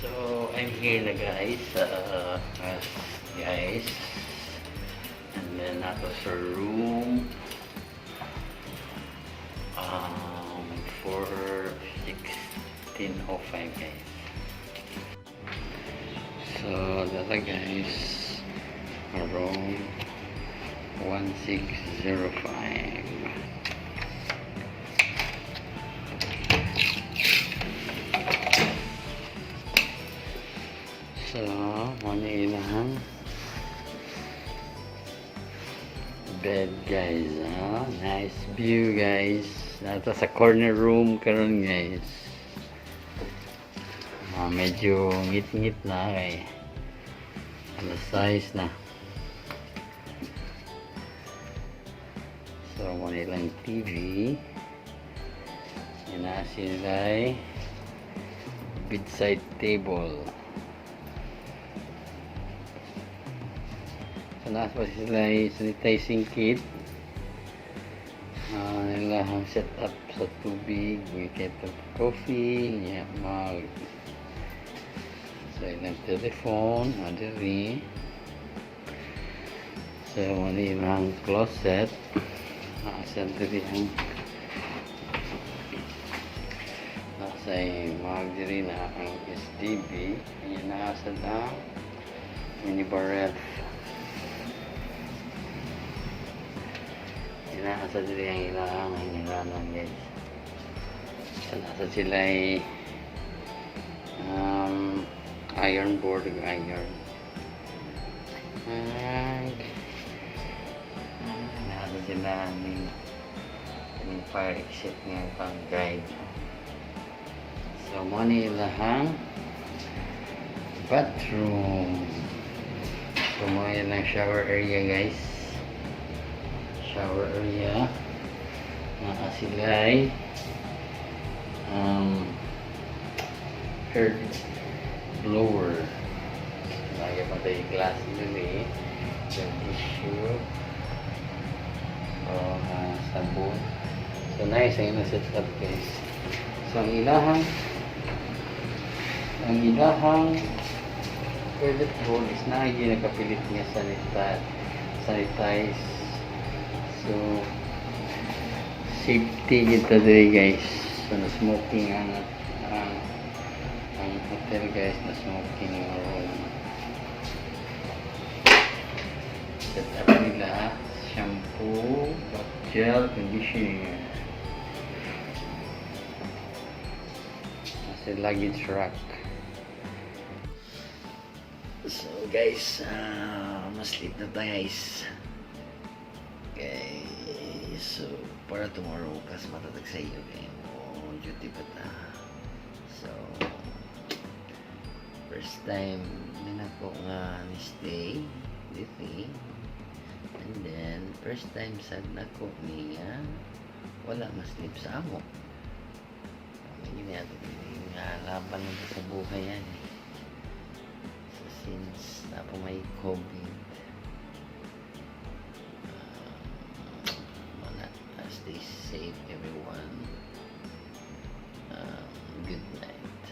So, I'm here na guys, guys, and then ako sa room, for 16:05 guys. So, data guys, around 16:05. So, manilang bed guys, nice view guys. Nata sa corner room karon guys. Medyo ngit-ngit na kay alas 6 na. So, manilang TV. Yan na sila bedside table. Nasa sila sanitizing kit, nilang set up sa tubig, may kettle coffee, mug, so ilang telephone, adiri, so nilang closet, sa adiri ang nasa mug diri na ang SDB, yan nasa na minibar ref. Nasa sila yung ilangan guys. So, nasa sila iron board, iron. And nasa sila yung fire exit nga pang guide. So, muna ilahang bathroom. So, muna ilang shower area guys. Shower area, nakasilay air blower, lagi pa tayo glass dili, yung tissue o sabon. So nice ang ina set up guys. So ang ilahang toilet bowl is nakapilit niya sanitize. So, safety kita diri guys. So, na-smoking ang hotel guys, na-smoking room. Set up nila, shampoo, gel, conditioner. Nasa luggage rack. So guys, mas-sleep na tayo guys. Okay, so para tomorrow kas matatag sa iyo kay mo duty pa ta. So first time din ako nga ni stay dito, and then first time sad nako ni wala ma-sleep sa amo. Hindi na ito nga laban nito sa buhay yan. So since na po may COVID, stay safe everyone. Good night.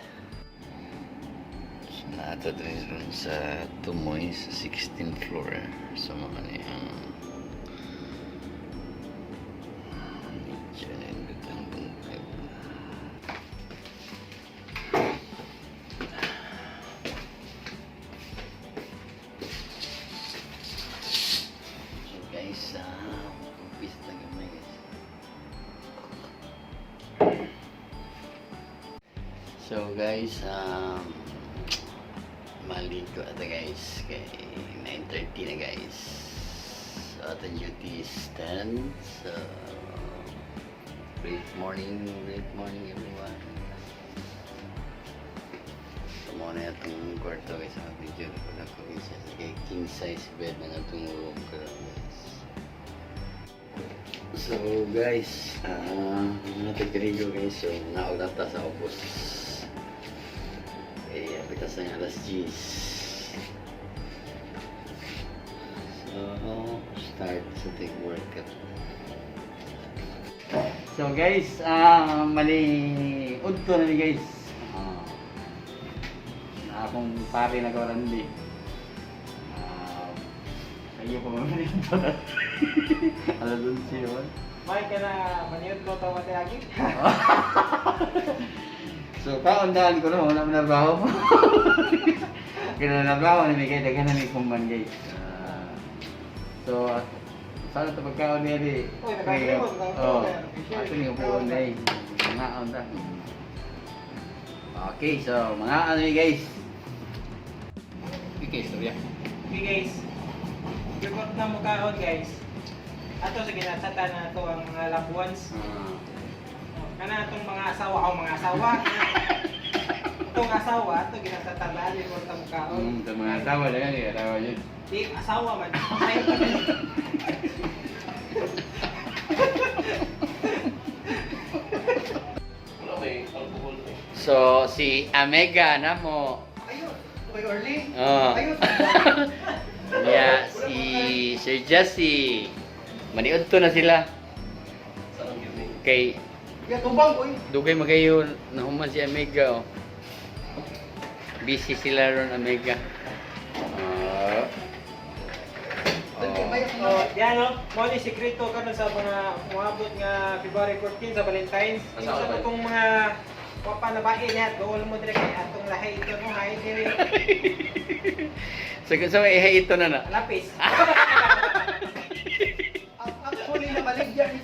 So nato dun sa Tumoy sa 16th floor sa mga niyang medyo nagandang buntag. So guys, umpis na gamay guys. So guys, maligo ata guys kay 9:30 na guys. So ating duty is 10. So great morning everyone. So muna itong kwarto guys, sa video ko na ko guys, kay king size bed na itong room ko guys. So guys, natagkaligo guys, so naulata sa opos. Apitas na alas 10. So, start sa take workout. So guys, mali udto na ni guys. akong pare na kawarandi. Kayo pa mamaniod pa na. Alam doon siya. May ka na maniod ko ito mati lagi. So, kaundahan ko na, wala mo nabaho mo. Kaya nabaho na may kaya, daghan na may kumban guys. So, sana ito pagkaon niya di. Uy, nakalimot. Oo. Ito yung upuan na eh. Mga onda. Okay, so mga ano yun guys. Okay, storya. Okay guys, report na mo kaon guys. Ato sa ginasata na ito ang mga loved ones. Kana itong mga asawa o mga asawa. Itong asawa, ito ginasata na report na mo kaon. Ito mga asawa na yan, asawa yun. Di, asawa man. Ayaw pa rin. So, si Amega na mo. Ayun, Uy Orly. Oh. Ayun. Yeah, si Sir Jesse. Maniod to na sila. Kay Kaya tubang ko dugay magayo na human si Amega oh. Busy sila ron Amega. Oh, yan no. Mo ni sekreto karon sa mga moabot nga February 14 sa Valentine's. Isa pa tong mga papa na bae niya, goal mo dire kay atong lahi ito no hay dire. So ito na na. Lapis. Actually, nabaligyan ni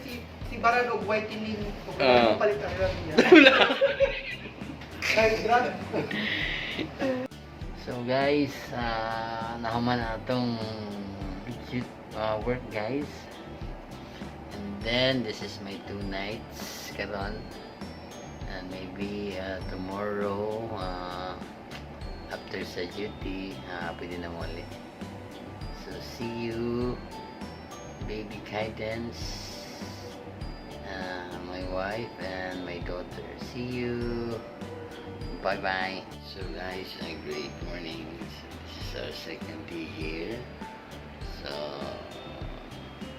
si Barad og whitening kung Ah. palit ang ilang niya. Kahit drug. So guys, nahuman na itong work guys. And then this is my 2 nights karon. And maybe tomorrow after sa duty, pwede na mo ulit. So see you baby Cadence, my wife and my daughter. See you. Bye bye. So guys, a great morning. This is our second day here. So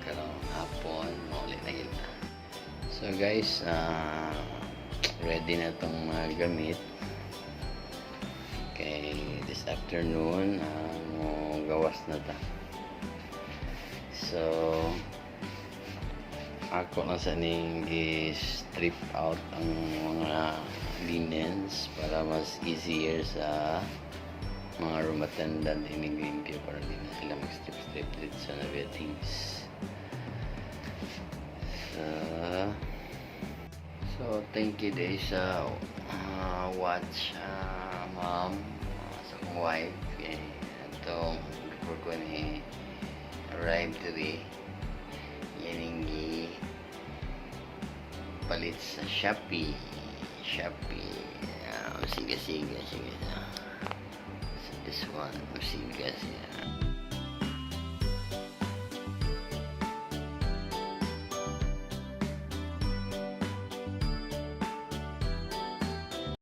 karong hapon maulit na kita. So guys, ready na tong mga gamit. Okay, this afternoon gawas na ta. So ako na sa ning strip out ang mga linens para mas easier sa mga room attendant inigrimpyo para di na sila mag-strip dito sa navetings. So thank you dahil sa watch mom sa kong wife itong before ko ni arrive today yan yung palit sa Shopee. Sige. So this one, sige siya.